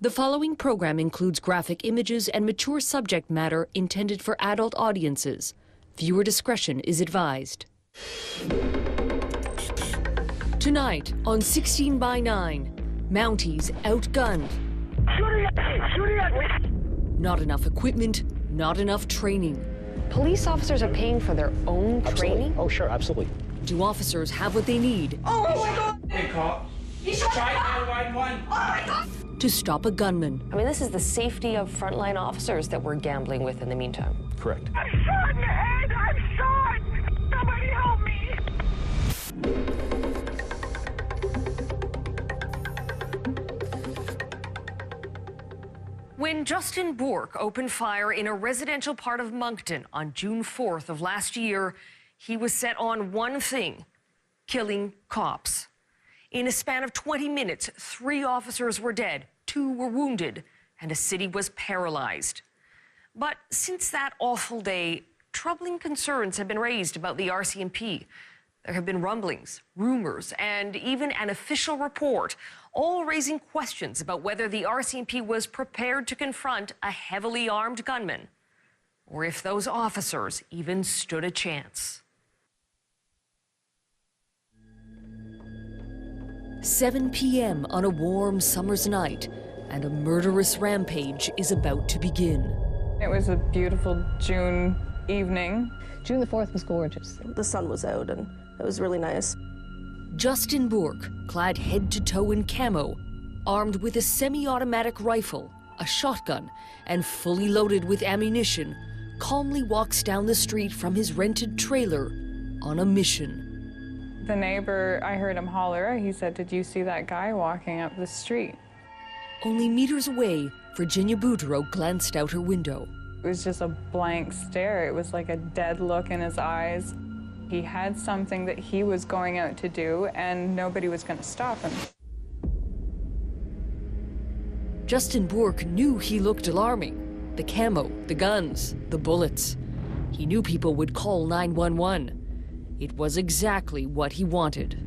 The following program includes graphic images and mature subject matter intended for adult audiences. Viewer discretion is advised. Tonight on 16 by 9, Mounties outgunned. Shooting at me! Not enough equipment, not enough training. Police officers are paying for their own training? Oh, sure, absolutely. Do officers have what they need? Oh my God! Hey, cop. Try 911. Oh my God! To stop a gunman? I mean, this is the safety of frontline officers that we're gambling with in the meantime. Correct. I'm shot in the head! I'm shot! Somebody help me! When Justin Bourque opened fire in a residential part of Moncton on June 4th of last year, he was set on one thing: killing cops. In a span of 20 minutes, 3 officers were dead, 2 were wounded, and a city was paralyzed. But since that awful day, troubling concerns have been raised about the RCMP. There have been rumblings, rumors, and even an official report, all raising questions about whether the RCMP was prepared to confront a heavily armed gunman, or if those officers even stood a chance. 7 p.m. on a warm summer's night, and a murderous rampage is about to begin. It was a beautiful June evening. June the 4th was gorgeous. The sun was out and it was really nice. Justin Bourque, clad head to toe in camo, armed with a semi-automatic rifle, a shotgun, and fully loaded with ammunition, calmly walks down the street from his rented trailer on a mission. The neighbor, I heard him holler. He said, "Did you see that guy walking up the street?" Only meters away, Virginia Boudreau glanced out her window. It was just a blank stare. It was like a dead look in his eyes. He had something that he was going out to do, and nobody was going to stop him. Justin Bourque knew he looked alarming. The camo, the guns, the bullets. He knew people would call 911. It was exactly what he wanted.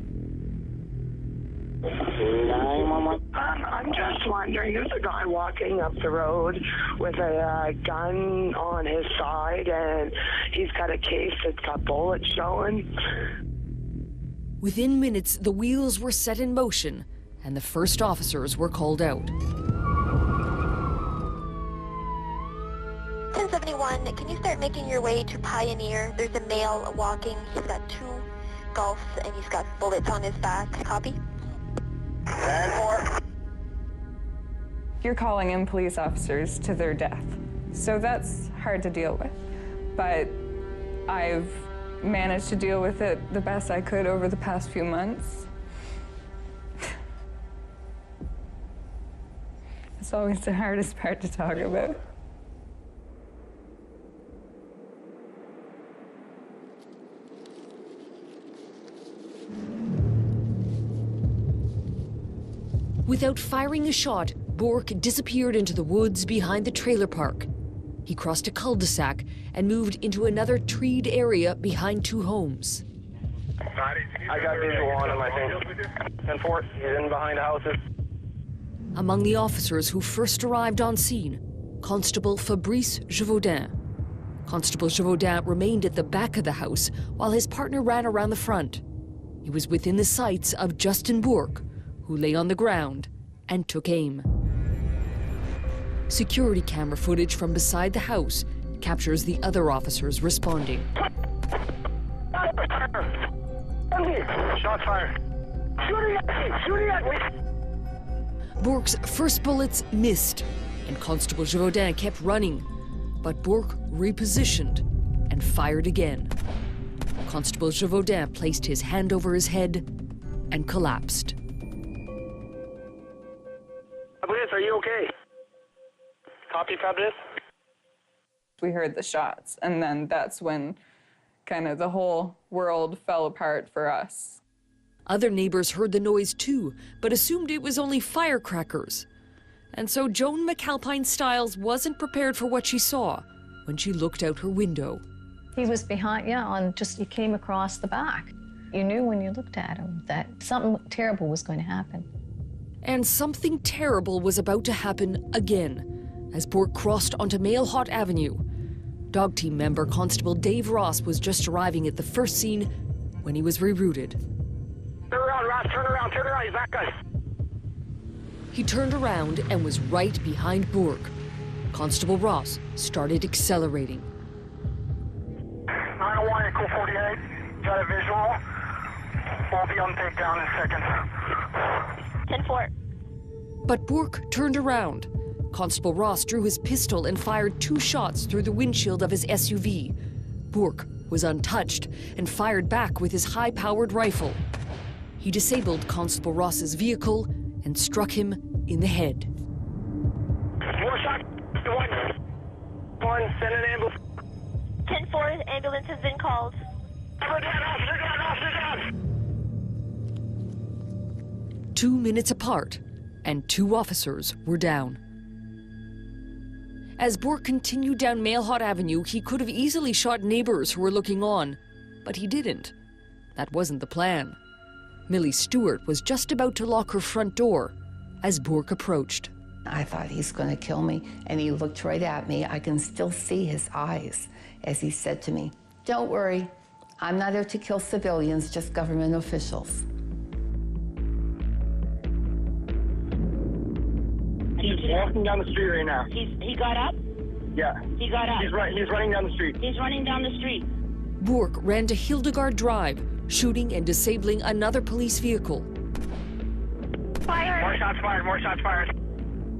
911. I'm just wondering, there's a guy walking up the road with a gun on his side, and he's got a case that's got bullets showing. Within minutes, the wheels were set in motion, and the first officers were called out. 1071, can you start making your way to Pioneer? There's a male walking. He's got 2 Golfs and he's got bullets on his back. Copy? 10-4. You're calling in police officers to their death. So that's hard to deal with. But I've managed to deal with it the best I could over the past few months. It's always the hardest part to talk about. Without firing a shot, Bourque disappeared into the woods behind the trailer park. He crossed a cul-de-sac and moved into another treed area behind 2 homes. I got visual on him, I think. 10-4, he's in behind houses. Among the officers who first arrived on scene, Constable Fabrice Gévaudan. Constable Gévaudan remained at the back of the house while his partner ran around the front. He was within the sights of Justin Bourque, who lay on the ground and took aim. Security camera footage from beside the house captures the other officers responding. Shots fired. Shooting at me! Shooting at me! Bourque's first bullets missed, and Constable Gévaudan kept running. But Bourque repositioned and fired again. Constable Gévaudan placed his hand over his head and collapsed. Fabrice, are you okay? Copy, Fabrice. We heard the shots, and then that's when kind of the whole world fell apart for us. Other neighbors heard the noise too, but assumed it was only firecrackers. And so Joan McAlpine-Stiles wasn't prepared for what she saw when she looked out her window. He was behind, he came across the back. You knew when you looked at him that something terrible was going to happen. And something terrible was about to happen again as Bourke crossed onto Mailhot Avenue. Dog team member Constable Dave Ross was just arriving at the first scene when he was rerouted. Turn around, Ross, turn around, he's back us. He turned around and was right behind Bourke. Constable Ross started accelerating. 901, Echo 48, got a visual. We'll be on takedown in a second. 10-4. But Bourke turned around. Constable Ross drew his pistol and fired 2 shots through the windshield of his SUV. Bourke was untouched and fired back with his high-powered rifle. He disabled Constable Ross's vehicle and struck him in the head. More shots. One, send an ambulance. 10-4, ambulance has been called. Officer down. 2 minutes apart, and 2 officers were down. As Bourke continued down Mailhot Avenue, he could have easily shot neighbors who were looking on, but he didn't. That wasn't the plan. Millie Stewart was just about to lock her front door as Bourke approached. I thought, he's going to kill me, and he looked right at me. I can still see his eyes as he said to me, "Don't worry, I'm not out to kill civilians, just government officials." He's walking down the street right now. He got up? Yeah. He got up. He's running down the street. He's running down the street. Bourke ran to Hildegard Drive, shooting and disabling another police vehicle. Fire! More shots fired.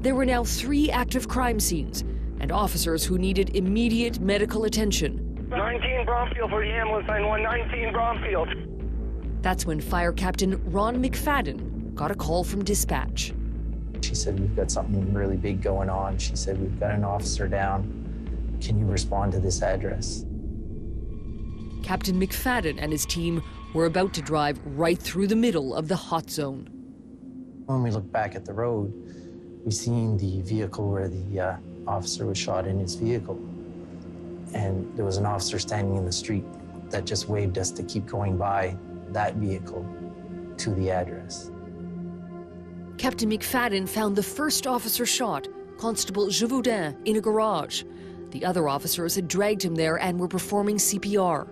There were now 3 active crime scenes and officers who needed immediate medical attention. 19 Bromfield for the ambulance, 919 Bromfield. That's when Fire Captain Ron McFadden got a call from dispatch. She said, "We've got something really big going on." She said, "We've got an officer down. Can you respond to this address?" Captain McFadden and his team were about to drive right through the middle of the hot zone. When we looked back at the road, we seen the vehicle where the officer was shot in his vehicle. And there was an officer standing in the street that just waved us to keep going by that vehicle to the address. Captain McFadden found the first officer shot, Constable Gévaudan, in a garage. The other officers had dragged him there and were performing CPR.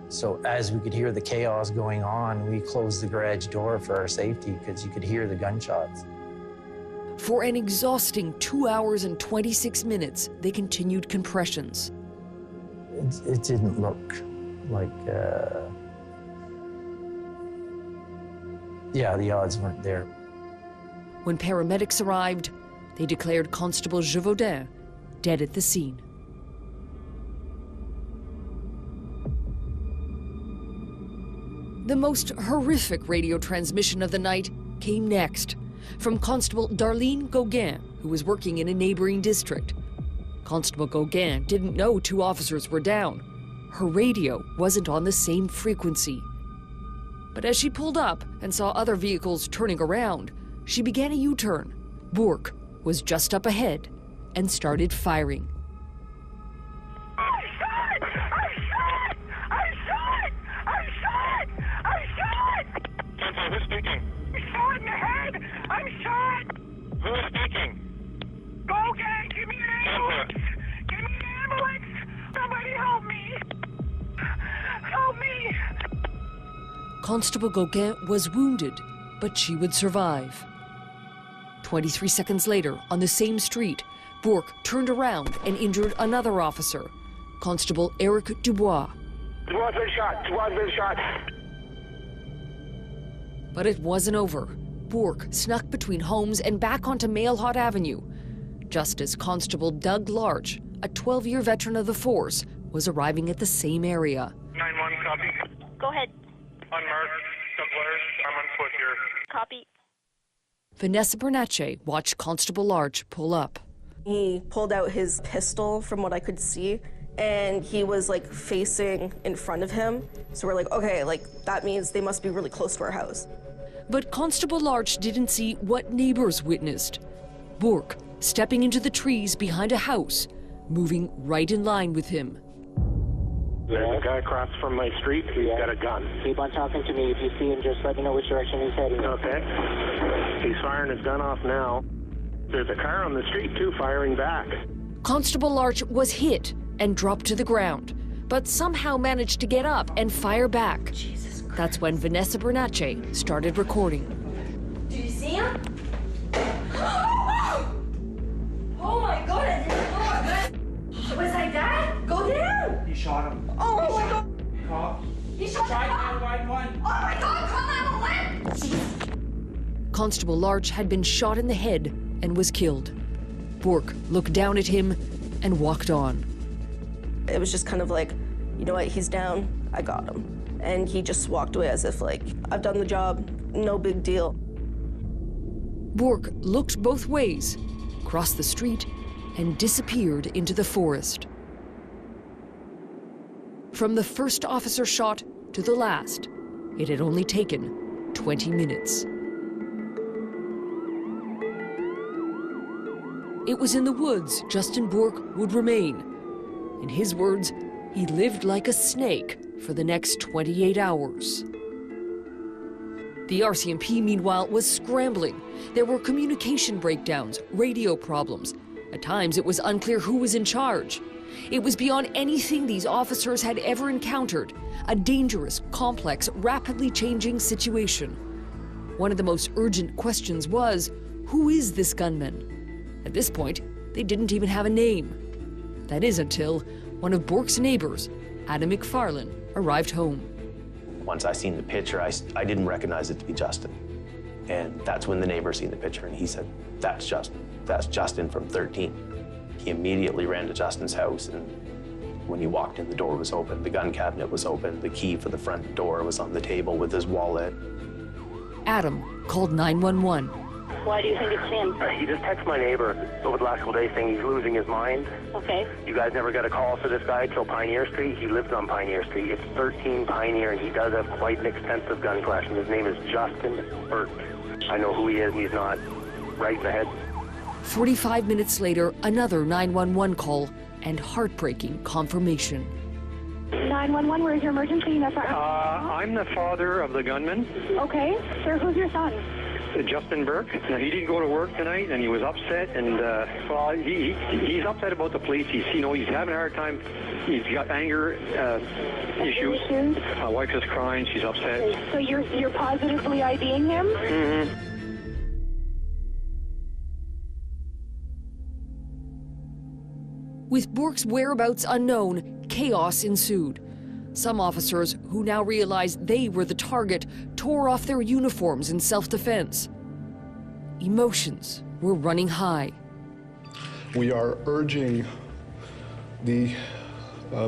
So as we could hear the chaos going on, we closed the garage door for our safety because you could hear the gunshots. For an exhausting 2 hours and 26 minutes, they continued compressions. It didn't look like, the odds weren't there. When paramedics arrived, they declared Constable Gévaudan dead at the scene. The most horrific radio transmission of the night came next, from Constable Darlene Gauguin, who was working in a neighboring district. Constable Gauguin didn't know 2 officers were down. Her radio wasn't on the same frequency. But as she pulled up and saw other vehicles turning around, she began a U-turn. Bourke was just up ahead and started firing. I'm shot! Who's speaking? I'm shot in the head! I'm shot! Who's speaking? Gauguin, give me an ambulance! Give me an ambulance! Somebody help me! Help me! Constable Gauguin was wounded, but she would survive. 23 seconds later, on the same street, Bourke turned around and injured another officer, Constable Eric Dubois. Dubois been shot. But it wasn't over. Bourke snuck between homes and back onto Mailhot Avenue, just as Constable Doug Larch, a 12-year veteran of the force, was arriving at the same area. 9-1, copy. Go ahead. Unmarked, Doug Larch, I'm on foot here. Copy. Vanessa Bernatchez watched Constable Larch pull up. He pulled out his pistol from what I could see, and he was like facing in front of him. So we're like, okay, like that means they must be really close to our house. But Constable Larch didn't see what neighbors witnessed. Bourke stepping into the trees behind a house, moving right in line with him. There's a guy across from my street. He's got a gun. Keep on talking to me. If you see him, just let me know which direction he's heading. Okay. He's firing his gun off now. There's a car on the street, too, firing back. Constable Larch was hit and dropped to the ground, but somehow managed to get up and fire back. Jesus Christ. That's when Vanessa Bernacchi started recording. Did you see him? Oh my God, I didn't know. Was I that? Go down. He shot him. Oh my God. Cop. He shot Try the cop. 911. Oh my God, call 911. Constable Larch had been shot in the head and was killed. Bourke looked down at him and walked on. It was just kind of like, you know what, he's down, I got him. And he just walked away as if like, I've done the job, no big deal. Bourke looked both ways, crossed the street, and disappeared into the forest. From the first officer shot to the last, it had only taken 20 minutes. It was in the woods Justin Bourke would remain. In his words, he lived like a snake for the next 28 hours. The RCMP, meanwhile, was scrambling. There were communication breakdowns, radio problems. At times, it was unclear who was in charge. It was beyond anything these officers had ever encountered, a dangerous, complex, rapidly changing situation. One of the most urgent questions was, who is this gunman? At this point, they didn't even have a name. That is until one of Bourke's neighbors, Adam McFarlane, arrived home. Once I seen the picture, I didn't recognize it to be Justin. And that's when the neighbor seen the picture and he said, that's Justin. That's Justin from 13. He immediately ran to Justin's house, and when he walked in, the door was open, the gun cabinet was open, the key for the front door was on the table with his wallet. Adam called 911. Why do you think it's him? He just texted my neighbor over the last couple days saying he's losing his mind. Okay. You guys never got a call for this guy till Pioneer Street. He lives on Pioneer Street. It's 13 Pioneer, and he does have quite an extensive gun collection. His name is Justin Burke. I know who he is, and he's not right in the head. 45 minutes later, another 911 call and heartbreaking confirmation. 911, where's your emergency? That's I'm the father of the gunman. Okay. Sir, who's your son? Justin Burke. Now, he didn't go to work tonight, and he was upset, and well, he's upset about the police. He's having a hard time. He's got anger issues. My wife is crying. She's upset. So you're positively IDing him? Mm-hmm. With Bourke's whereabouts unknown, chaos ensued. Some officers, who now realized they were the target, tore off their uniforms in self-defense. Emotions were running high. We are urging the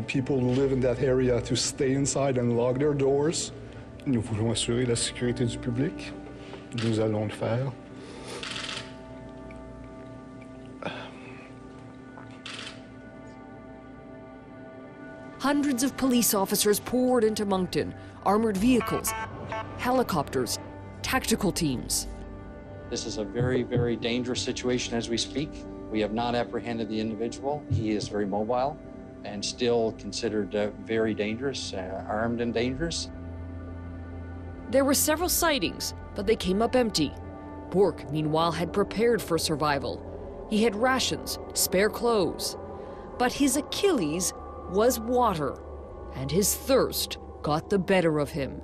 people who live in that area to stay inside and lock their doors. Nous voulons assurer la sécurité du public. Nous allons le faire. Hundreds of police officers poured into Moncton, armored vehicles, helicopters, tactical teams. This is a very, very dangerous situation as we speak. We have not apprehended the individual. He is very mobile and still considered very dangerous, armed and dangerous. There were several sightings, but they came up empty. Bourke, meanwhile, had prepared for survival. He had rations, spare clothes. But his Achilles was water, and his thirst got the better of him.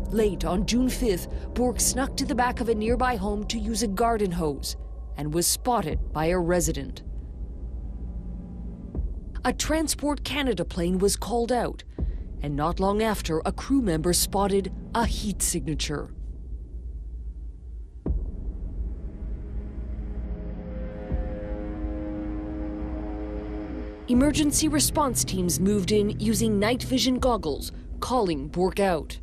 Late on June 5th, Bourke snuck to the back of a nearby home to use a garden hose and was spotted by a resident. A Transport Canada plane was called out, and not long after, a crew member spotted a heat signature. Emergency response teams moved in using night vision goggles, calling Bourke out.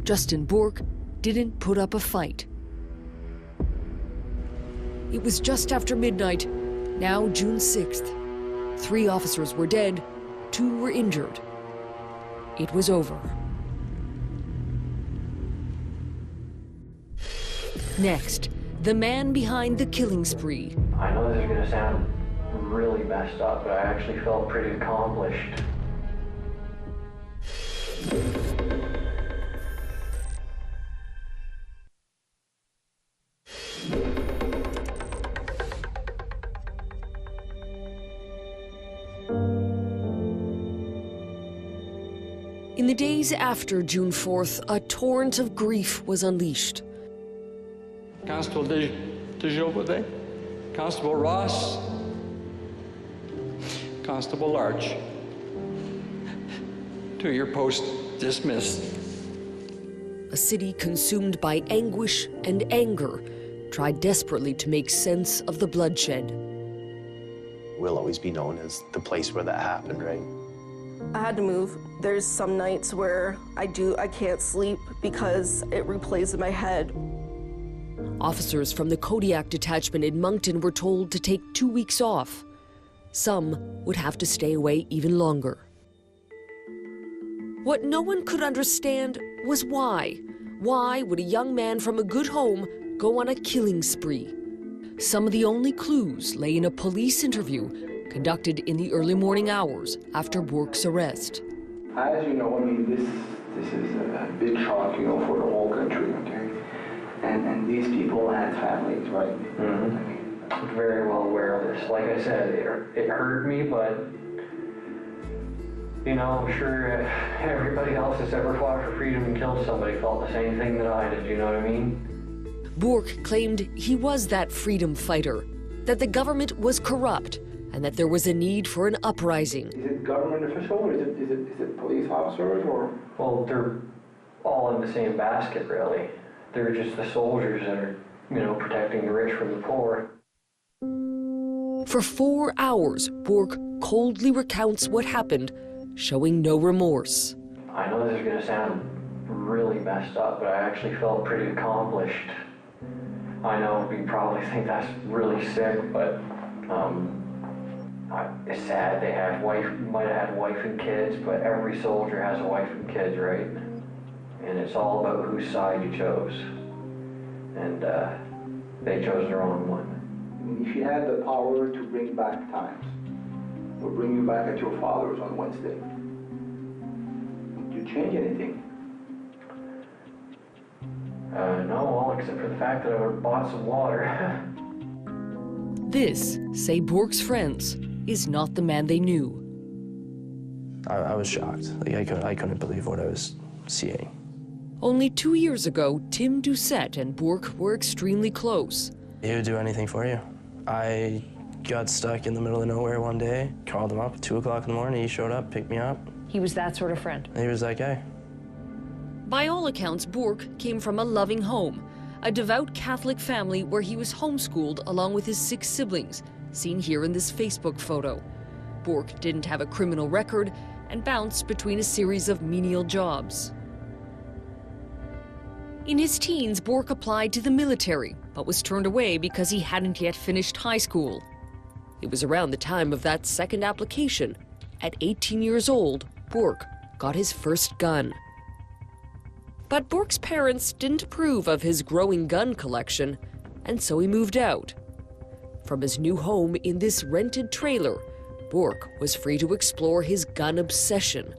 Justin Bourke didn't put up a fight. It was just after midnight, now June 6th. 3 officers were dead, 2 were injured. It was over. Next, the man behind the killing spree. I know this is going to sound really messed up, but I actually felt pretty accomplished. In the days after June 4th, a torrent of grief was unleashed. Constable Dejobode, Constable Ross, Constable Larch. To your post dismissed. A city consumed by anguish and anger tried desperately to make sense of the bloodshed. We'll always be known as the place where that happened, right? I had to move. There's some nights where I can't sleep because it replays in my head. Officers from the Kodiak detachment in Moncton were told to take 2 weeks off. Some would have to stay away even longer. What no one could understand was why. Why would a young man from a good home go on a killing spree? Some of the only clues lay in a police interview conducted in the early morning hours after Bourque's arrest. As you know, I mean, this is a big shock, you know, for the whole country, okay? And these people had families, right? Mm-hmm. I'm very well aware of this. Like I said, it hurt me, but, you know, I'm sure everybody else that's ever fought for freedom and killed somebody felt the same thing that I did, you know what I mean? Bourque claimed he was that freedom fighter, that the government was corrupt, and that there was a need for an uprising. Is it government official, or is it police officers, or? Well, they're all in the same basket, really. They're just the soldiers that are, you know, protecting the rich from the poor. For 4 hours, Bourque coldly recounts what happened, showing no remorse. I know this is going to sound really messed up, but I actually felt pretty accomplished. I know you probably think that's really sick, but it's sad. They might have had wife and kids, but every soldier has a wife and kids, right? And it's all about whose side you chose. And they chose the wrong one. If you had the power to bring back times, or bring you back at your father's on Wednesday, would you change anything? No, all except for the fact that I would have bought some water. This, say Bourque's friends, is not the man they knew. I was shocked. Like, I couldn't believe what I was seeing. Only 2 years ago, Tim Doucette and Bourque were extremely close. He would do anything for you. I got stuck in the middle of nowhere one day, called him up at 2 o'clock in the morning. He showed up, picked me up. He was that sort of friend. He was that guy. By all accounts, Bourque came from a loving home, a devout Catholic family where he was homeschooled along with his 6 siblings, seen here in this Facebook photo. Bourque didn't have a criminal record and bounced between a series of menial jobs. In his teens, Bourque applied to the military, but was turned away because he hadn't yet finished high school. It was around the time of that second application. At 18 years old, Bourque got his first gun. But Bourque's parents didn't approve of his growing gun collection, and so he moved out. From his new home in this rented trailer, Bourque was free to explore his gun obsession.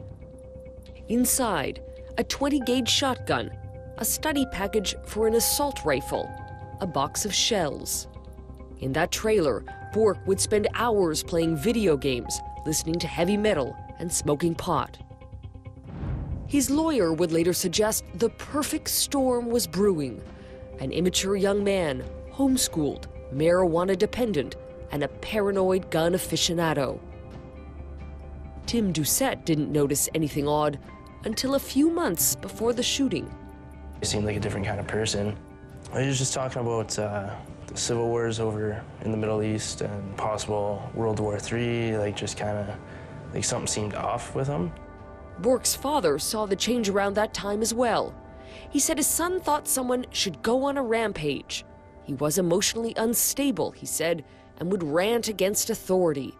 Inside, a 20-gauge shotgun, a study package for an assault rifle, a box of shells. In that trailer, Bourque would spend hours playing video games, listening to heavy metal, and smoking pot. His lawyer would later suggest the perfect storm was brewing. An immature young man, homeschooled, marijuana dependent, and a paranoid gun aficionado. Tim Doucette didn't notice anything odd until a few months before the shooting. He seemed like a different kind of person. He was just talking about the civil wars over in the Middle East and possible World War III, like just kind of, like something seemed off with him. Bourque's father saw the change around that time as well. He said his son thought someone should go on a rampage. He was emotionally unstable, he said, and would rant against authority.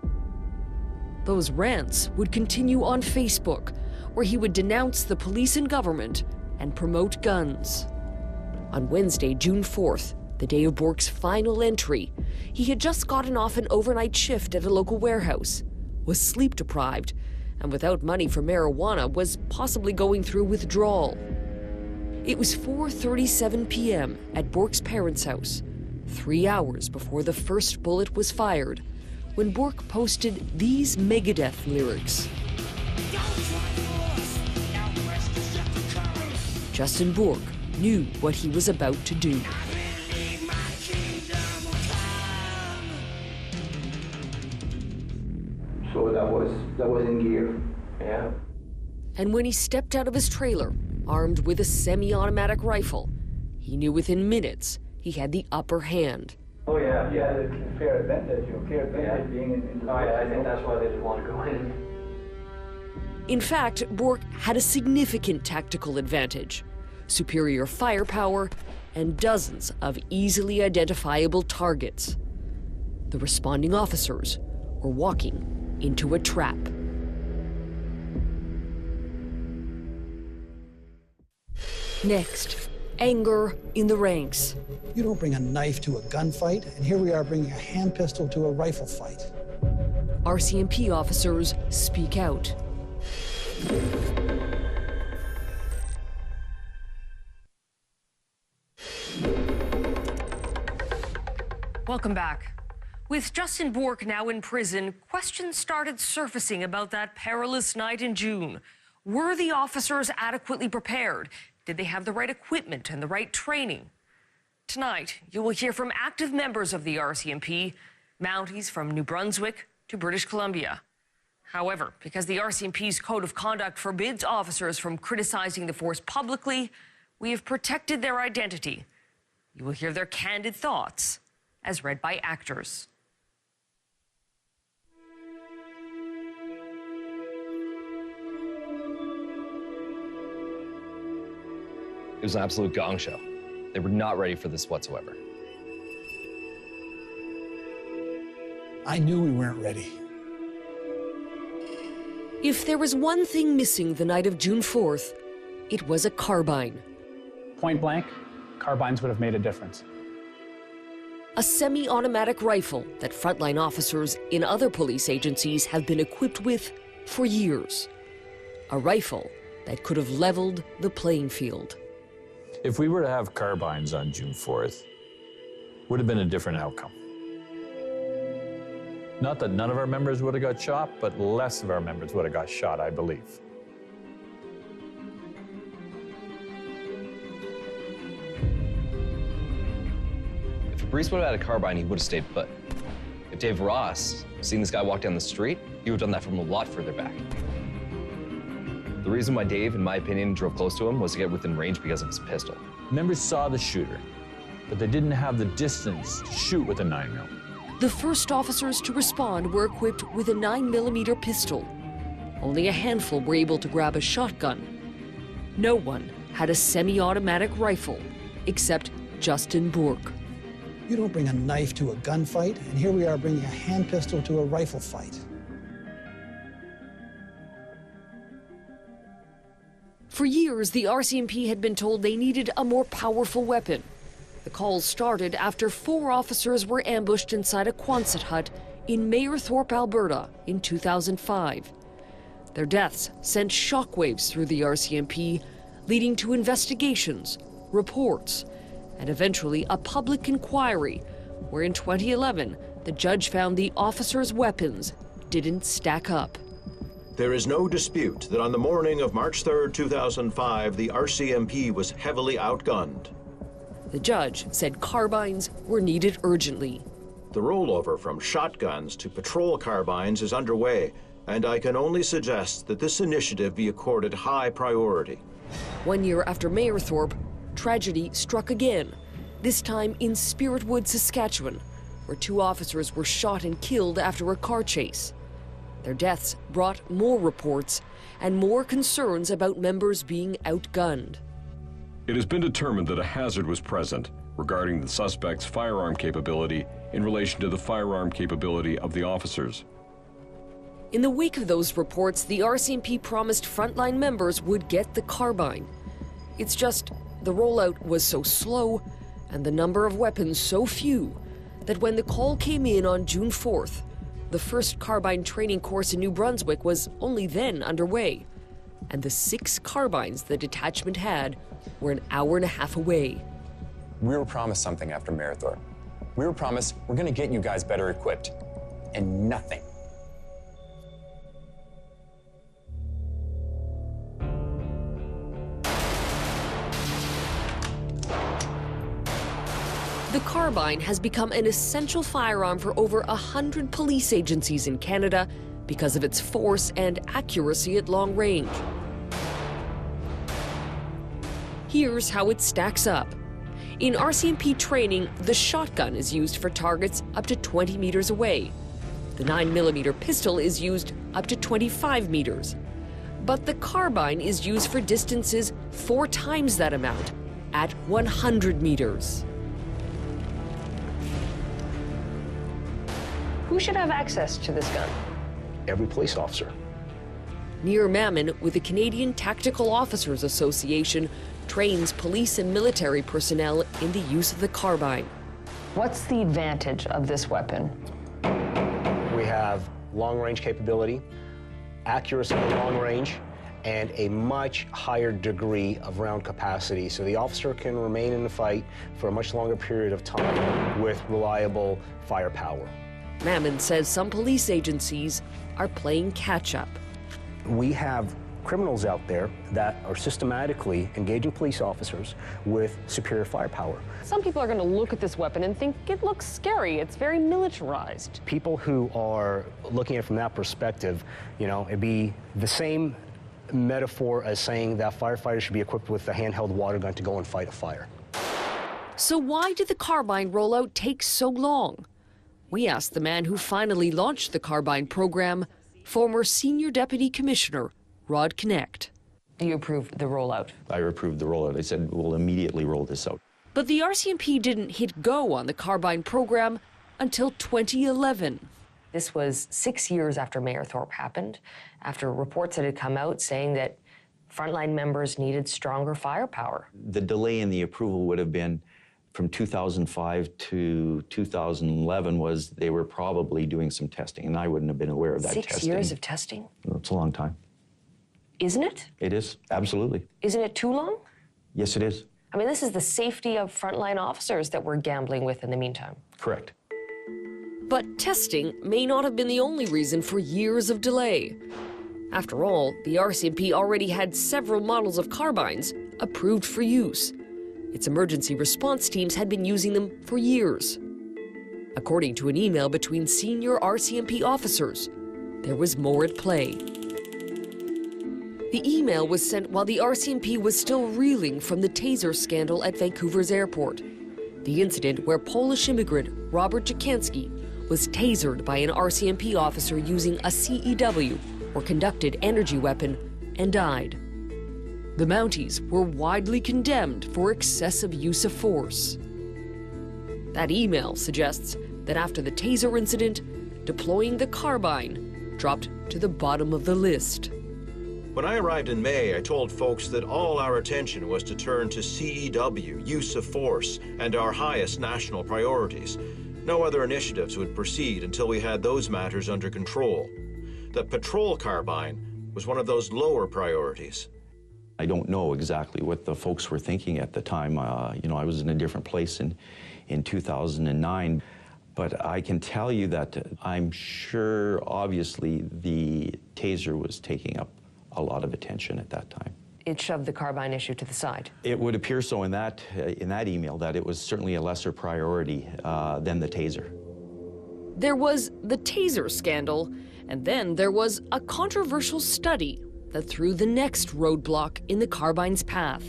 Those rants would continue on Facebook, where he would denounce the police and government and promote guns. On Wednesday, June 4th, the day of Bourque's final entry, he had just gotten off an overnight shift at a local warehouse, was sleep deprived, and without money for marijuana was possibly going through withdrawal. It was 4:37 p.m. at Bourque's parents' house, 3 hours before the first bullet was fired, when Bourque posted these Megadeth lyrics. Don't try for us. Justin Bourque knew what he was about to do. So that was in gear. Yeah. And when he stepped out of his trailer, armed with a semi-automatic rifle, he knew within minutes he had the upper hand. Oh yeah, yeah, the fair advantage, being in the I think that's why they didn't want to go in. In fact, Bourque had a significant tactical advantage, superior firepower, and dozens of easily identifiable targets. The responding officers were walking into a trap. Next, anger in the ranks. You don't bring a knife to a gunfight, and here we are bringing a hand pistol to a rifle fight. RCMP officers speak out. Welcome back. With Justin Bourque now in prison, questions started surfacing about that perilous night in June. Were the officers adequately prepared? Did they have the right equipment and the right training? Tonight, you will hear from active members of the RCMP, Mounties from New Brunswick to British Columbia. However, because the RCMP's code of conduct forbids officers from criticizing the force publicly, we have protected their identity. You will hear their candid thoughts, as read by actors. It was an absolute gong show. They were not ready for this whatsoever. I knew we weren't ready. If there was one thing missing the night of June 4th, it was a carbine. Point blank, carbines would have made a difference. A semi-automatic rifle that frontline officers in other police agencies have been equipped with for years. A rifle that could have leveled the playing field. If we were to have carbines on June 4th, would have been a different outcome. Not that none of our members would have got shot, but less of our members would have got shot, I believe. If Fabrice would have had a carbine, he would have stayed put. If Dave Ross seen this guy walk down the street, he would have done that from a lot further back. The reason why Dave, in my opinion, drove close to him was to get within range because of his pistol. Members saw the shooter, but they didn't have the distance to shoot with a 9mm. The first officers to respond were equipped with a 9mm pistol. Only a handful were able to grab a shotgun. No one had a semi-automatic rifle, except Justin Bourque. You don't bring a knife to a gunfight, and here we are bringing a hand pistol to a rifle fight. For years, the RCMP had been told they needed a more powerful weapon. The calls started after 4 officers were ambushed inside a Quonset hut in Mayerthorpe, Alberta in 2005. Their deaths sent shockwaves through the RCMP, leading to investigations, reports, and eventually a public inquiry, where in 2011, the judge found the officers' weapons didn't stack up. There is no dispute that on the morning of March 3rd, 2005, the RCMP was heavily outgunned. The judge said carbines were needed urgently. The rollover from shotguns to patrol carbines is underway, and I can only suggest that this initiative be accorded high priority. 1 year after Mayerthorpe, tragedy struck again, this time in Spiritwood, Saskatchewan, where 2 officers were shot and killed after a car chase. Their deaths brought more reports and more concerns about members being outgunned. It has been determined that a hazard was present regarding the suspect's firearm capability in relation to the firearm capability of the officers. In the wake of those reports, the RCMP promised frontline members would get the carbine. It's just the rollout was so slow and the number of weapons so few that when the call came in on June 4th, the first carbine training course in New Brunswick was only then underway, and the 6 carbines the detachment had were an hour and a half away. We were promised something after Mayerthorpe. We were promised we're going to get you guys better equipped, and nothing. The carbine has become an essential firearm for over 100 police agencies in Canada because of its force and accuracy at long range. Here's how it stacks up. In RCMP training, the shotgun is used for targets up to 20 meters away. The 9mm pistol is used up to 25 meters. But the carbine is used for distances 4 times that amount, at 100 meters. Who should have access to this gun? Every police officer. Near Mammon, with the Canadian Tactical Officers Association, trains police and military personnel in the use of the carbine. What's the advantage of this weapon? We have long-range capability, accuracy at long range, and a much higher degree of round capacity, so the officer can remain in the fight for a much longer period of time with reliable firepower. Mammon says some police agencies are playing catch-up. We have criminals out there that are systematically engaging police officers with superior firepower. Some people are going to look at this weapon and think it looks scary. It's very militarized. People who are looking at it from that perspective, you know, it'd be the same metaphor as saying that firefighters should be equipped with a handheld water gun to go and fight a fire. So why did the carbine rollout take so long? We asked the man who finally launched the carbine program, former Senior Deputy Commissioner Rod Connect. You approved the rollout? I approved the rollout. I said, we'll immediately roll this out. But the RCMP didn't hit go on the carbine program until 2011. This was 6 years after Mayor Thorpe happened, after reports that had come out saying that frontline members needed stronger firepower. The delay in the approval would have been from 2005 to 2011 was they were probably doing some testing, and I wouldn't have been aware of that testing. 6 years of testing? It's a long time. Isn't it? It is, absolutely. Isn't it too long? Yes, it is. I mean, this is the safety of frontline officers that we're gambling with in the meantime. Correct. But testing may not have been the only reason for years of delay. After all, the RCMP already had several models of carbines approved for use. Its emergency response teams had been using them for years. According to an email between senior RCMP officers, there was more at play. The email was sent while the RCMP was still reeling from the taser scandal at Vancouver's airport. The incident where Polish immigrant Robert Jakanski was tasered by an RCMP officer using a CEW, or conducted energy weapon, and died. The Mounties were widely condemned for excessive use of force. That email suggests that after the taser incident, deploying the carbine dropped to the bottom of the list. When I arrived in May, I told folks that all our attention was to turn to CEW, use of force, and our highest national priorities. No other initiatives would proceed until we had those matters under control. The patrol carbine was one of those lower priorities. I don't know exactly what the folks were thinking at the time. You know, I was in a different place in 2009. But I can tell you that I'm sure, obviously, the taser was taking up a lot of attention at that time. It shoved the carbine issue to the side. It would appear so in that email that it was certainly a lesser priority than the taser. There was the taser scandal, and then there was a controversial study that threw the next roadblock in the carbine's path.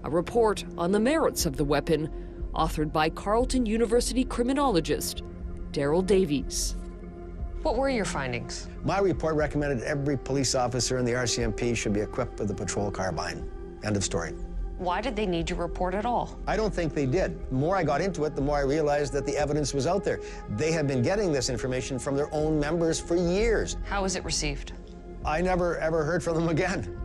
A report on the merits of the weapon, authored by Carleton University criminologist Daryl Davies. What were your findings? My report recommended every police officer in the RCMP should be equipped with a patrol carbine. End of story. Why did they need your report at all? I don't think they did. The more I got into it, the more I realized that the evidence was out there. They had been getting this information from their own members for years. How was it received? I never, ever heard from them again.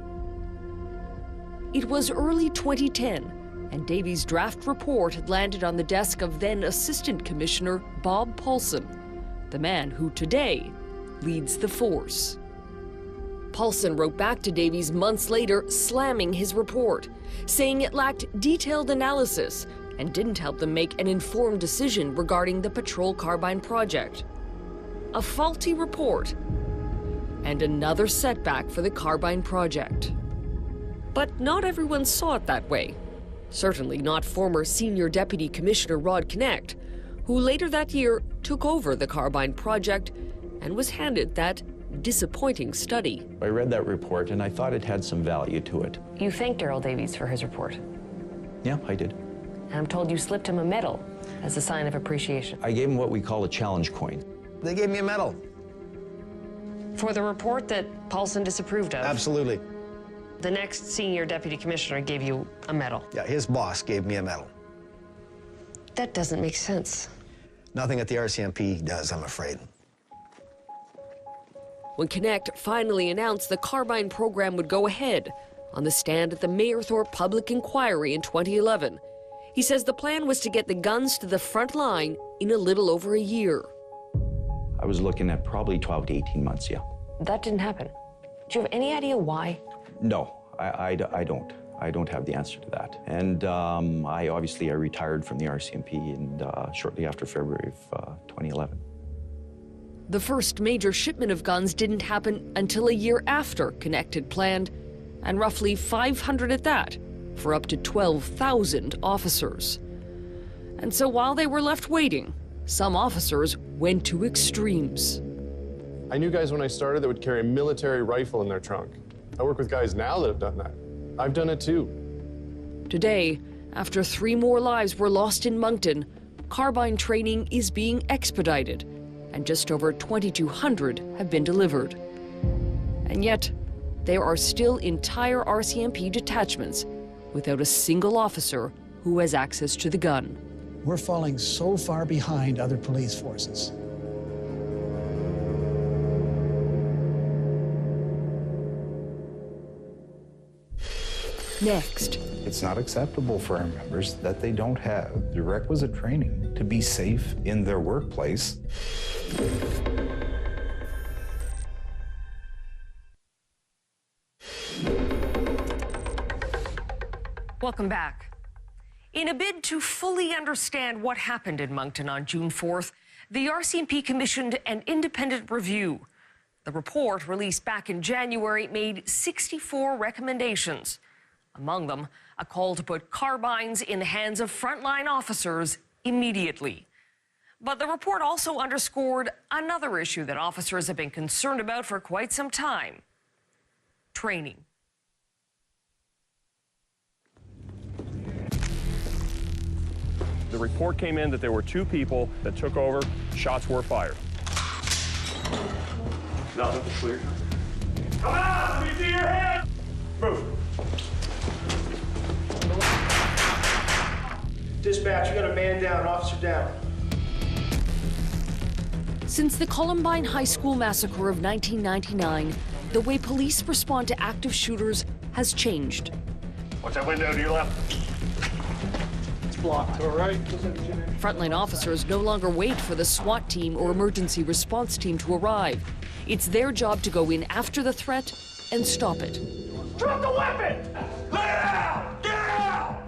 It was early 2010, and Davies' draft report had landed on the desk of then Assistant Commissioner Bob Paulson, the man who today leads the force. Paulson wrote back to Davies months later, slamming his report, saying it lacked detailed analysis and didn't help them make an informed decision regarding the patrol carbine project. A faulty report and another setback for the carbine project. But not everyone saw it that way. Certainly not former Senior Deputy Commissioner Rod Knecht, who later that year took over the Carbine project and was handed that disappointing study. I read that report and I thought it had some value to it. You thanked Darrell Davies for his report. Yeah, I did. And I'm told you slipped him a medal as a sign of appreciation. I gave him what we call a challenge coin. They gave me a medal. For the report that Paulson disapproved of? Absolutely. The next Senior Deputy Commissioner gave you a medal? Yeah, his boss gave me a medal. That doesn't make sense. Nothing at the RCMP does, I'm afraid. When Knecht finally announced the Carbine program would go ahead on the stand at the Mayerthorpe Public Inquiry in 2011, he says the plan was to get the guns to the front line in a little over a year. I was looking at probably 12 to 18 months, yeah. That didn't happen. Do you have any idea why? No, I don't. I don't have the answer to that. And I retired from the RCMP and shortly after February of 2011. The first major shipment of guns didn't happen until a year after Knecht had planned, and roughly 500 at that, for up to 12,000 officers. And so while they were left waiting, some officers went to extremes. I knew guys when I started that would carry a military rifle in their trunk. I work with guys now that have done that. I've done it too. Today, after 3 more lives were lost in Moncton, carbine training is being expedited, and just over 2,200 have been delivered. And yet, there are still entire RCMP detachments without a single officer who has access to the gun. We're falling so far behind other police forces. Next. It's not acceptable for our members that they don't have the requisite training to be safe in their workplace. Welcome back. In a bid to fully understand what happened in Moncton on June 4th, the RCMP commissioned an independent review. The report, released back in January, made 64 recommendations. Among them, a call to put carbines in the hands of frontline officers immediately. But the report also underscored another issue that officers have been concerned about for quite some time: training. The report came in that there were 2 people that took over. Shots were fired. Nothing clear. Come out! Let me see your head! Move. Dispatch, you got a man down, officer down. Since the Columbine High School massacre of 1999, the way police respond to active shooters has changed. Watch that window to your left. It's blocked, all right? Frontline officers no longer wait for the SWAT team or emergency response team to arrive. It's their job to go in after the threat and stop it. Drop the weapon! Lay it out! Get out!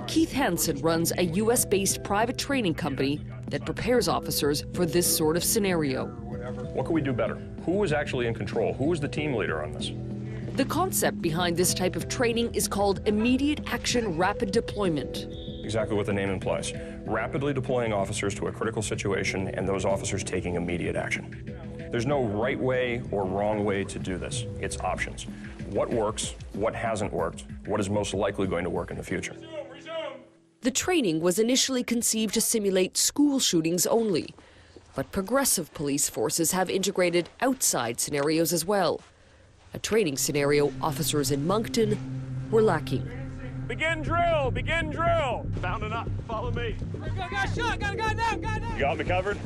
Keith Hansen runs a US-based private training company that prepares officers for this sort of scenario. What can we do better? Who was actually in control? Who was the team leader on this? The concept behind this type of training is called immediate action rapid deployment. Exactly what the name implies. Rapidly deploying officers to a critical situation and those officers taking immediate action. There's no right way or wrong way to do this. It's options. What works, what hasn't worked, what is most likely going to work in the future. The training was initially conceived to simulate school shootings only, but progressive police forces have integrated outside scenarios as well. A training scenario officers in Moncton were lacking. Begin drill! Begin drill! Found enough. Follow me. Got shot! Got a guy down! Guy down! You got me covered?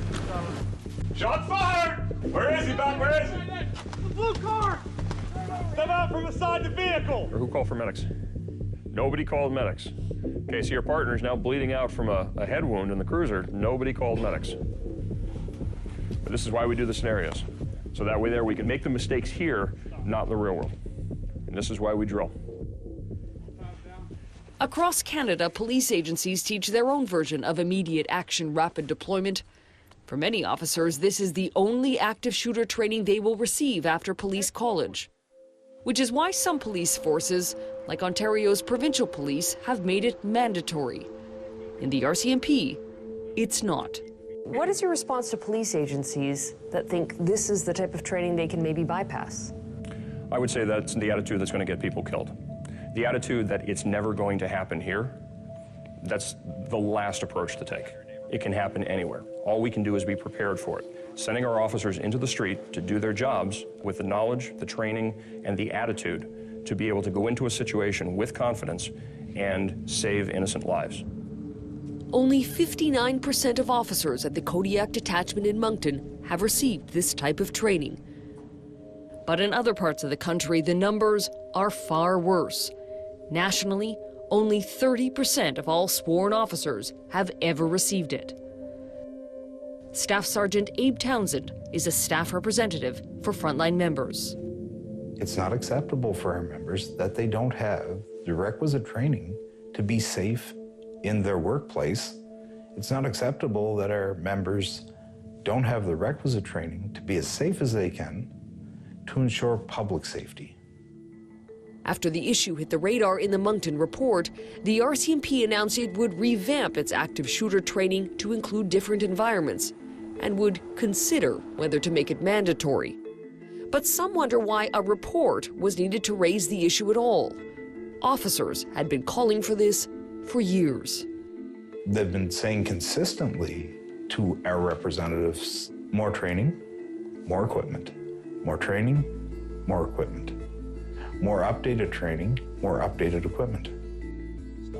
Shot fired! Where is he, Doc? Where is he? The blue car! Step out from beside the vehicle! Or who called for medics? Nobody called medics. Okay, so your partner's now bleeding out from a head wound in the cruiser. Nobody called medics. But this is why we do the scenarios. So that way there we can make the mistakes here, not in the real world. And this is why we drill. Across Canada, police agencies teach their own version of immediate action rapid deployment. For many officers, this is the only active shooter training they will receive after police college. which is why some police forces, like Ontario's provincial police, have made it mandatory. In the RCMP, it's not. What is your response to police agencies that think this is the type of training they can maybe bypass? I would say that's the attitude that's going to get people killed. The attitude that it's never going to happen here, that's the last approach to take. It can happen anywhere. All we can do is be prepared for it. Sending our officers into the street to do their jobs with the knowledge, the training, and the attitude to be able to go into a situation with confidence and save innocent lives. Only 59% of officers at the Kodiak Detachment in Moncton have received this type of training. But in other parts of the country, the numbers are far worse. Nationally, only 30% of all sworn officers have ever received it. Staff Sergeant Abe Townsend is a staff representative for frontline members. It's not acceptable for our members that they don't have the requisite training to be safe in their workplace. It's not acceptable that our members don't have the requisite training to be as safe as they can to ensure public safety. After the issue hit the radar in the Moncton report, the RCMP announced it would revamp its active shooter training to include different environments and would consider whether to make it mandatory. But some wonder why a report was needed to raise the issue at all. Officers had been calling for this for years. They've been saying consistently to our representatives, more training, more equipment, more training, more equipment, more updated training, more updated equipment.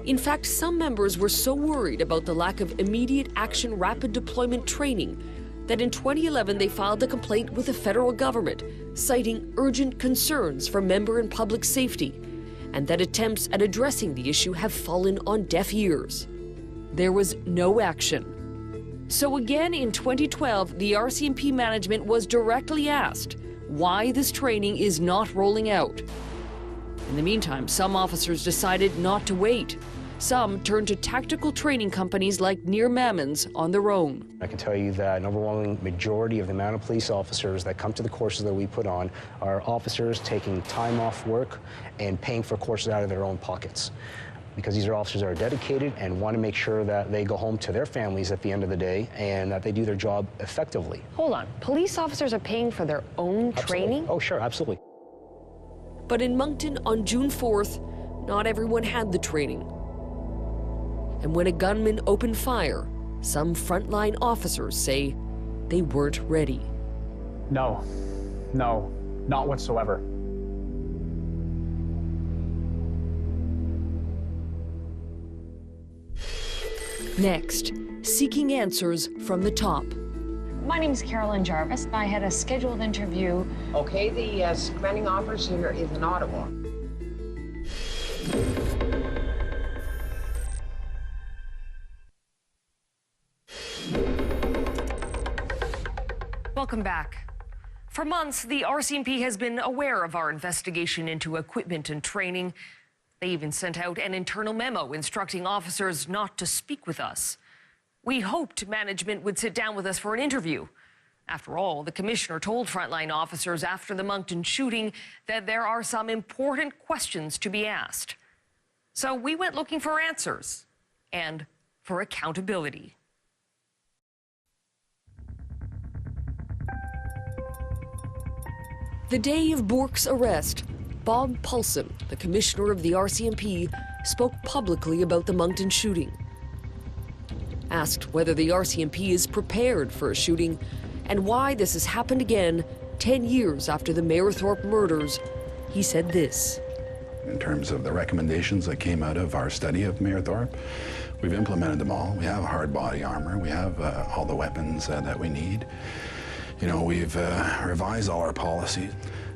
In fact, some members were so worried about the lack of immediate action rapid deployment training that in 2011 they filed a complaint with the federal government, citing urgent concerns for member and public safety, and that attempts at addressing the issue have fallen on deaf ears. There was no action. So again in 2012, the RCMP management was directly asked why this training is not rolling out. In the meantime, some officers decided not to wait. Some turned to tactical training companies like Near Mammons on their own. I can tell you that an overwhelming majority of the amount of police officers that come to the courses that we put on are officers taking time off work and paying for courses out of their own pockets. Because these are officers that are dedicated and want to make sure that they go home to their families at the end of the day and that they do their job effectively. Hold on, police officers are paying for their own training? Oh, sure, absolutely. But in Moncton on June 4th, not everyone had the training. And when a gunman opened fire, some frontline officers say they weren't ready. No, not whatsoever. Next, seeking answers from the top. My name is Carolyn Jarvis. I had a scheduled interview. Okay, the commanding officer here is in Ottawa. Welcome back. For months, the RCMP has been aware of our investigation into equipment and training. They even sent out an internal memo instructing officers not to speak with us. We hoped management would sit down with us for an interview. After all, the commissioner told frontline officers after the Moncton shooting that there are some important questions to be asked. So we went looking for answers and for accountability. The day of Bourque's arrest, Bob Paulson, the commissioner of the RCMP, spoke publicly about the Moncton shooting. Asked whether the RCMP is prepared for a shooting and why this has happened again 10 years after the Mayerthorpe murders, he said this. In terms of the recommendations that came out of our study of Mayerthorpe, we've implemented them all. We have hard body armor. We have all the weapons that we need. You know, we've revised all our policies.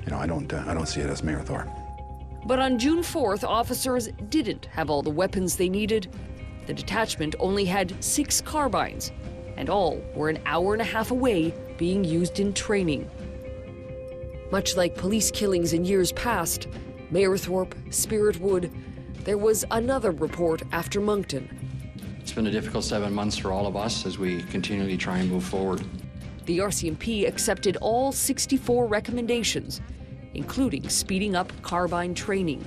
You know, I don't see it as Mayerthorpe. But on June 4th, officers didn't have all the weapons they needed. The detachment only had 6 carbines, and all were an hour and a half away being used in training. Much like police killings in years past, Mayerthorpe, Spiritwood, there was another report after Moncton. It's been a difficult 7 months for all of us as we continually try and move forward. The RCMP accepted all 64 recommendations, including speeding up carbine training.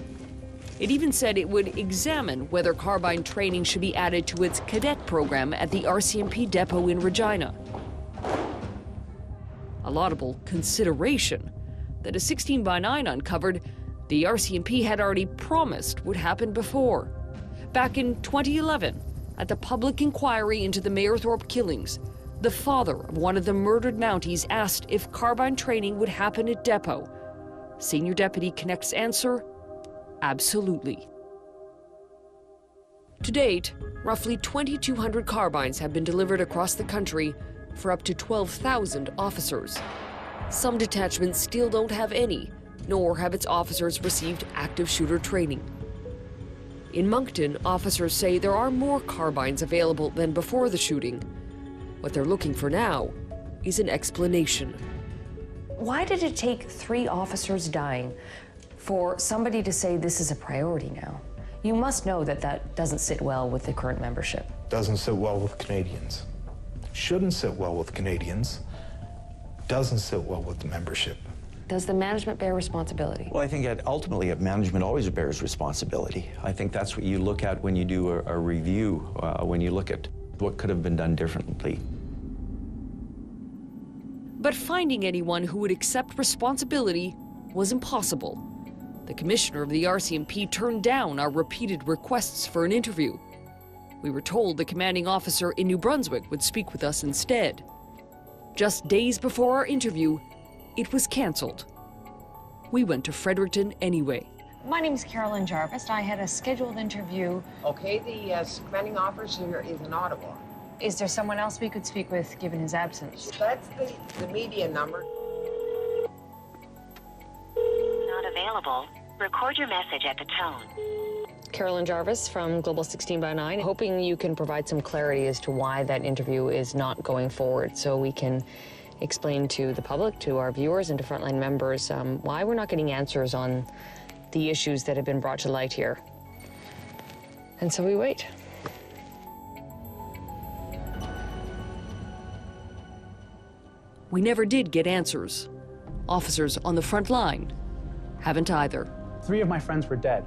It even said it would examine whether carbine training should be added to its cadet program at the RCMP depot in Regina. A laudable consideration that a 16x9 uncovered the RCMP had already promised would happen before. Back in 2011, at the public inquiry into the Mayerthorpe killings, the father of one of the murdered Mounties asked if carbine training would happen at depot. Senior Deputy Connect's answer: absolutely. To date, roughly 2,200 carbines have been delivered across the country for up to 12,000 officers. Some detachments still don't have any, nor have its officers received active shooter training. In Moncton, officers say there are more carbines available than before the shooting. What they're looking for now is an explanation. Why did it take 3 officers dying for somebody to say this is a priority now? You must know that that doesn't sit well with the current membership. Doesn't sit well with Canadians. Shouldn't sit well with Canadians. Doesn't sit well with the membership. Does the management bear responsibility? Well, I think that ultimately management always bears responsibility. I think that's what you look at when you do a review, when you look at what could have been done differently. But finding anyone who would accept responsibility was impossible. The commissioner of the RCMP turned down our repeated requests for an interview. We were told the commanding officer in New Brunswick would speak with us instead. Just days before our interview, it was canceled. We went to Fredericton anyway. My name's Carolyn Jarvis. I had a scheduled interview. Okay, the commanding officer is in Ottawa. Is there someone else we could speak with, given his absence? That's the media number. Not available. Record your message at the tone. Carolyn Jarvis from Global 16x9, hoping you can provide some clarity as to why that interview is not going forward, so we can explain to the public, to our viewers, and to frontline members why we're not getting answers on the issues that have been brought to light here. And so we wait. We never did get answers. Officers on the front line haven't either. 3 of my friends were dead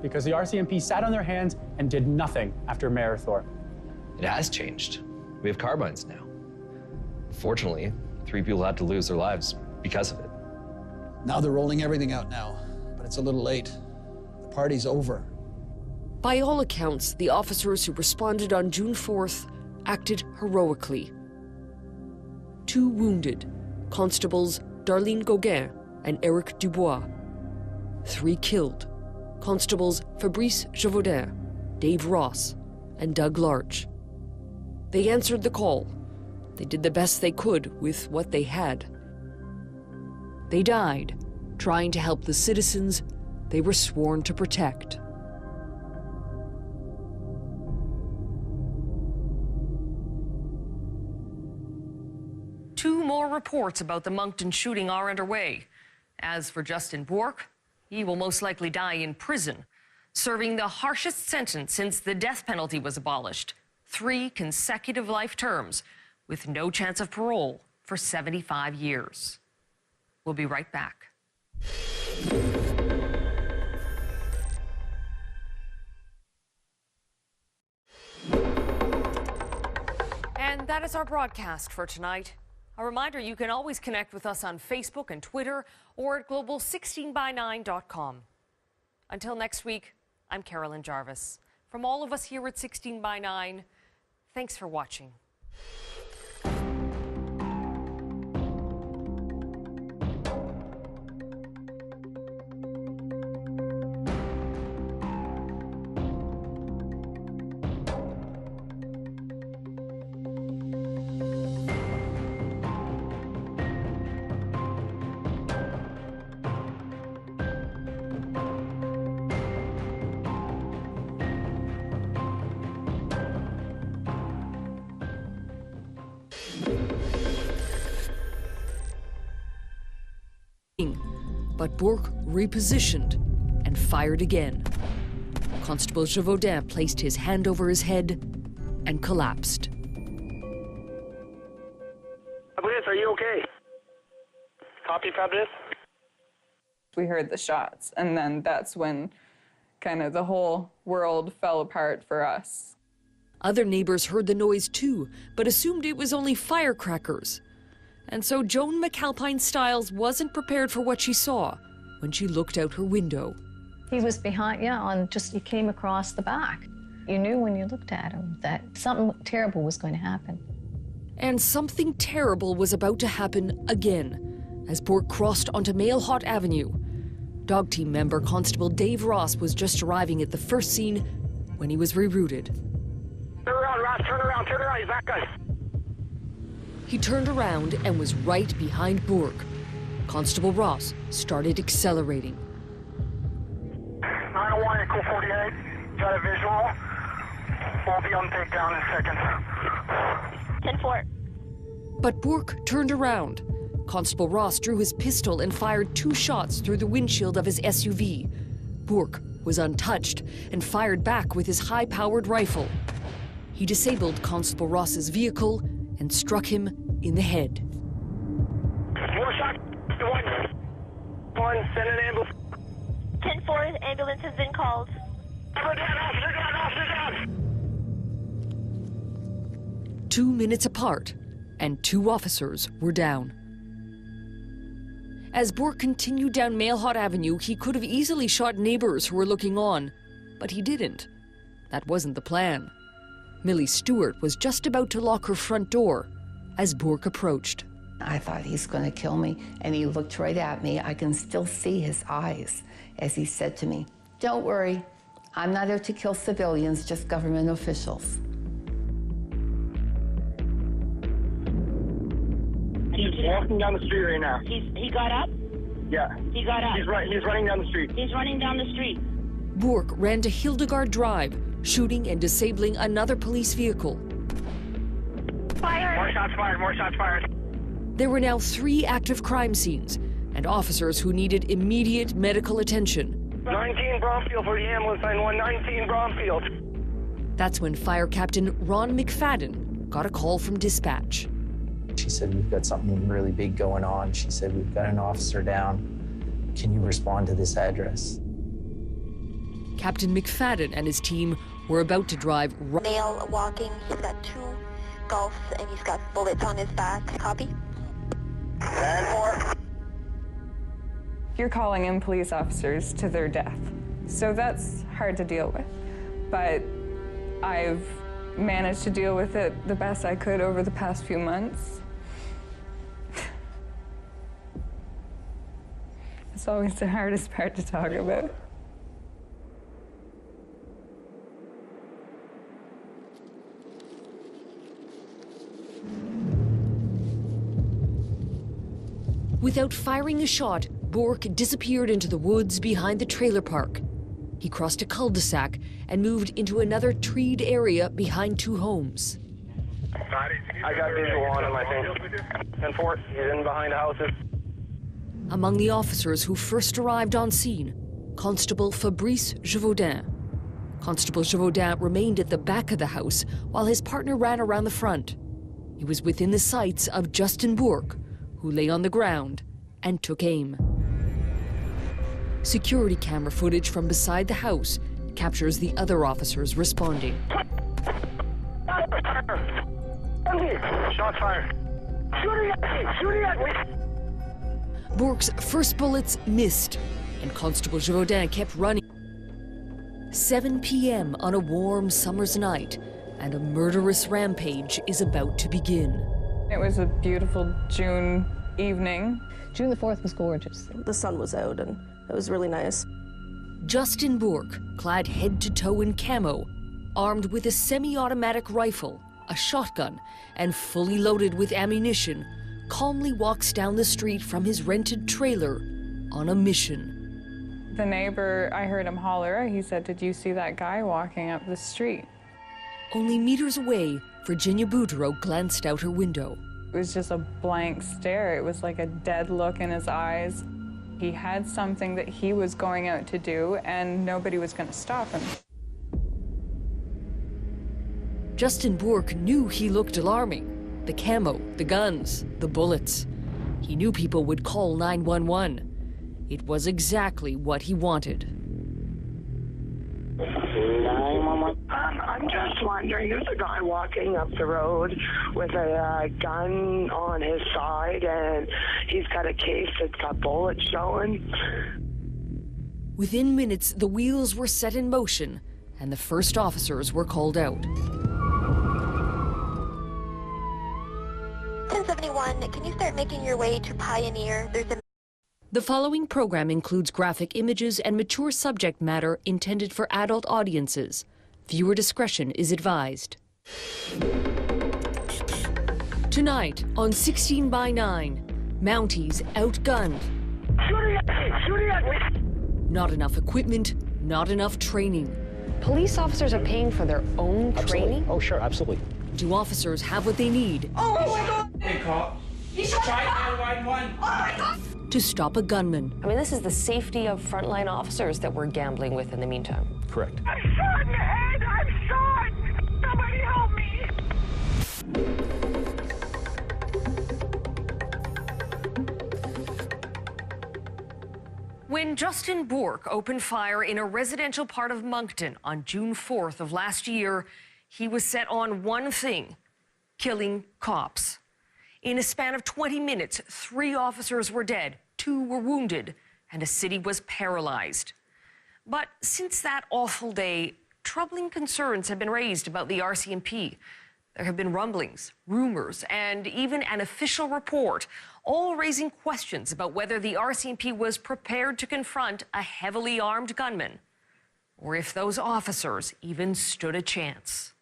because the RCMP sat on their hands and did nothing after Mayerthorpe. It has changed. We have carbines now. Fortunately, 3 people had to lose their lives because of it. Now they're rolling everything out now, but it's a little late. The party's over. By all accounts, the officers who responded on June 4th acted heroically. 2 wounded, Constables Darlene Gauguin and Eric Dubois. 3 killed, Constables Fabrice Gévaudan, Dave Ross, and Doug Larch. They answered the call. They did the best they could with what they had. They died trying to help the citizens they were sworn to protect. Two more reports about the Moncton shooting are underway. As for Justin Bourque, he will most likely die in prison, serving the harshest sentence since the death penalty was abolished. 3 consecutive life terms with no chance of parole for 75 years. We'll be right back. And that is our broadcast for tonight. A reminder, you can always connect with us on Facebook and Twitter or at global16by9.com. Until next week, I'm Carolyn Jarvis. From all of us here at 16by9, thanks for watching. But Bourque repositioned and fired again. Constable Gévaudan placed his hand over his head and collapsed. Fabrice, are you okay? Copy, Fabrice. We heard the shots, and then that's when kind of the whole world fell apart for us. Other neighbors heard the noise too, but assumed it was only firecrackers. And so Joan McAlpine-Stiles wasn't prepared for what she saw when she looked out her window. He was behind, you came across the back. You knew when you looked at him that something terrible was going to happen. And something terrible was about to happen again as Bourke crossed onto Mailhot Avenue. Dog team member Constable Dave Ross was just arriving at the first scene when he was rerouted. Turn around, Ross, turn around, he's that guy. He turned around and was right behind Bourke. Constable Ross started accelerating. 901, Echo 48, got a visual. We'll be on takedown in seconds. 10-4. But Bourke turned around. Constable Ross drew his pistol and fired 2 shots through the windshield of his SUV. Bourke was untouched and fired back with his high-powered rifle. He disabled Constable Ross's vehicle and struck him in the head. More shots. One, send an ambulance. 10-4, ambulance has been called. Officer down. 2 minutes apart, and 2 officers were down. As Bourke continued down Mailhot Avenue, he could have easily shot neighbors who were looking on, but he didn't. That wasn't the plan. Millie Stewart was just about to lock her front door as Bourke approached. I thought he's going to kill me, and he looked right at me. I can still see his eyes as he said to me, "Don't worry, I'm not out to kill civilians, just government officials." He's walking down the street right now. He got up? Yeah. He got up. He's running down the street. He's running down the street. Bourke ran to Hildegard Drive, shooting and disabling another police vehicle. Fire! More shots fired, more shots fired. There were now 3 active crime scenes and officers who needed immediate medical attention. 19 Bromfield for the ambulance line, 119 Bromfield. That's when Fire Captain Ron McFadden got a call from dispatch. She said, "We've got something really big going on." She said, "We've got an officer down. Can you respond to this address?" Captain McFadden and his team were about to drive Male walking, he's got 2 gulfs and he's got bullets on his back. Copy? 10-4. You're calling in police officers to their death. So that's hard to deal with. But I've managed to deal with it the best I could over the past few months. It's always the hardest part to talk about. Without firing a shot, Bourke disappeared into the woods behind the trailer park. He crossed a cul-de-sac and moved into another treed area behind 2 homes. I got visual on him, I think. 10-4, he's in behind the houses. Among the officers who first arrived on scene, Constable Fabrice Gévaudan. Constable Gévaudan remained at the back of the house while his partner ran around the front. He was within the sights of Justin Bourke, who lay on the ground and took aim. Security camera footage from beside the house captures the other officers responding. Shots fired. Shooting at me! Shooting at me! Bourke's first bullets missed, and Constable Gévaudan kept running. 7 p.m. on a warm summer's night, and a murderous rampage is about to begin. It was a beautiful June evening. June the 4th was gorgeous. The sun was out and it was really nice. Justin Bourke, clad head to toe in camo, armed with a semi-automatic rifle, a shotgun, and fully loaded with ammunition, calmly walks down the street from his rented trailer on a mission. The neighbor, I heard him holler. He said, "Did you see that guy walking up the street?" Only meters away, Virginia Boudreau glanced out her window. It was just a blank stare. It was like a dead look in his eyes. He had something that he was going out to do, and nobody was going to stop him. Justin Bourke knew he looked alarming. The camo, the guns, the bullets. He knew people would call 911. It was exactly what he wanted. I'm just wondering, there's a guy walking up the road with a gun on his side, and he's got a case that's got bullets showing. Within minutes, the wheels were set in motion and the first officers were called out. 1071, can you start making your way to Pioneer? The following program includes graphic images and mature subject matter intended for adult audiences. Viewer discretion is advised. Tonight on 16 by 9, Mounties outgunned. Shooting at me! Not enough equipment, not enough training. Police officers are paying for their own training? Oh, sure, absolutely. Do officers have what they need? Oh my God! Hey, cop. Try 911. Oh my God! To stop a gunman. I mean, this is the safety of frontline officers that we're gambling with in the meantime. Correct. I'm shot in the head! I'm shot! Somebody help me! When Justin Bourque opened fire in a residential part of Moncton on June 4th of last year, he was set on one thing: killing cops. In a span of 20 minutes, 3 officers were dead, 2 were wounded, and a city was paralyzed. But since that awful day, troubling concerns have been raised about the RCMP. There have been rumblings, rumors, and even an official report, all raising questions about whether the RCMP was prepared to confront a heavily armed gunman, or if those officers even stood a chance.